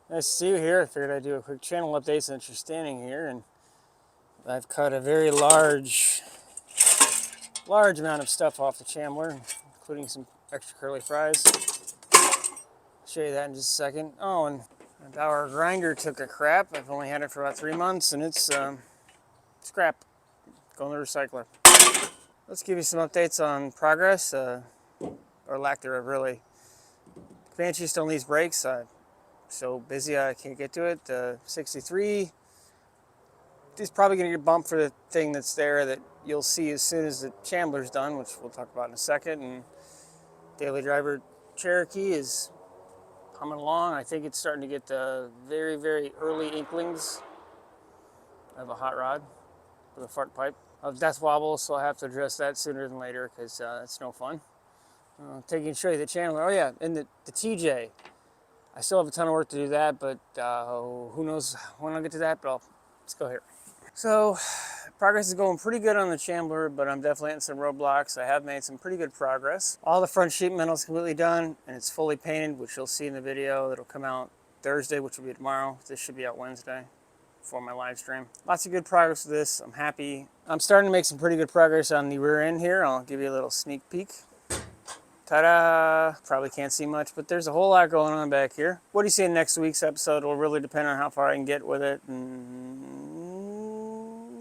Nice to see you here. I figured I'd do a quick channel update since you're standing here, and I've cut a very large amount of stuff off the chambler, including some extra curly fries. I'll show you that in just a second. Oh, and our grinder took a crap. I've only had it for about 3 months, and it's scrap. Going to the recycler. Let's give you some updates on progress, or lack thereof, really. Banshee still needs brakes. So busy I can't get to it. 63 is probably going to get bumped for the thing that's there that you'll see as soon as the chambler's done, which we'll talk about in a second. And daily driver Cherokee is humming along. I think it's starting to get the very, very early inklings of a hot rod with a fart pipe. Of death wobble, so I'll have to address that sooner than later because it's no fun. Taking show you the chambler. Oh yeah, and the TJ. I still have a ton of work to do that, but who knows when I'll get to that, but let's go here. So, progress is going pretty good on the chambler, but I'm definitely hitting some roadblocks. I have made some pretty good progress. All the front sheet metal is completely done, and it's fully painted, which you'll see in the video. It'll come out Thursday, which will be tomorrow. This should be out Wednesday for my live stream. Lots of good progress with this. I'm happy. I'm starting to make some pretty good progress on the rear end here. I'll give you a little sneak peek. Ta-da! Probably can't see much, but there's a whole lot going on back here. What do you see in next week's episode will really depend on how far I can get with it. And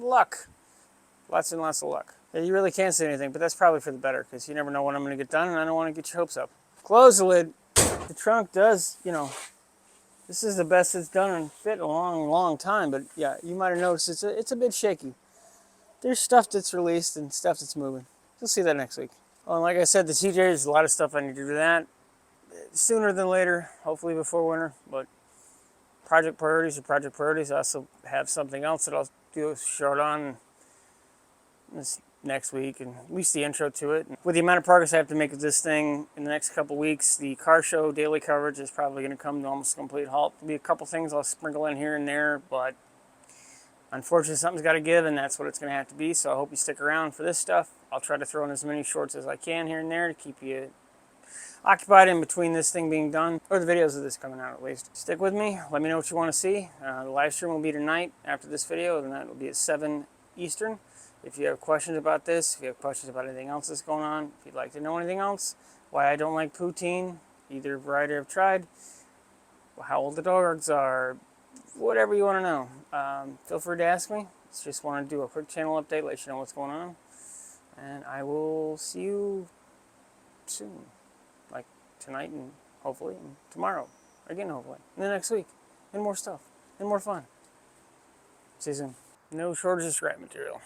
luck. Lots and lots of luck. Yeah, you really can't say anything, but that's probably for the better, because you never know when I'm going to get done, and I don't want to get your hopes up. Close the lid. The trunk does, this is the best it's done and fit in a long, long time, but yeah, you might have noticed it's a bit shaky. There's stuff that's released and stuff that's moving. You'll see that next week. Oh, and like I said, the TJ, there's a lot of stuff I need to do that sooner than later, hopefully before winter, but project priorities are project priorities. I also have something else that I'll do a short on this next week, and at least the intro to it. And with the amount of progress I have to make with this thing in the next couple weeks, the car show daily coverage is probably going to come to almost a complete halt. There'll be a couple things I'll sprinkle in here and there, but unfortunately something's got to give, and that's what it's going to have to be. So I hope you stick around for this stuff. I'll try to throw in as many shorts as I can here and there to keep you occupied in between this thing being done, or the videos of this coming out at least. Stick with me. Let me know what you want to see. The live stream will be tonight after this video, and that will be at 7 Eastern. If you have questions about this, if you have questions about anything else that's going on, if you'd like to know anything else, why I don't like poutine, either variety I've tried, how old the dogs are, whatever you want to know, feel free to ask me. Just want to do a quick channel update, let you know what's going on. And I will see you soon. Like tonight and hopefully and tomorrow. Again, hopefully. And the next week. And more stuff. And more fun. See you soon. No shortage of scrap material.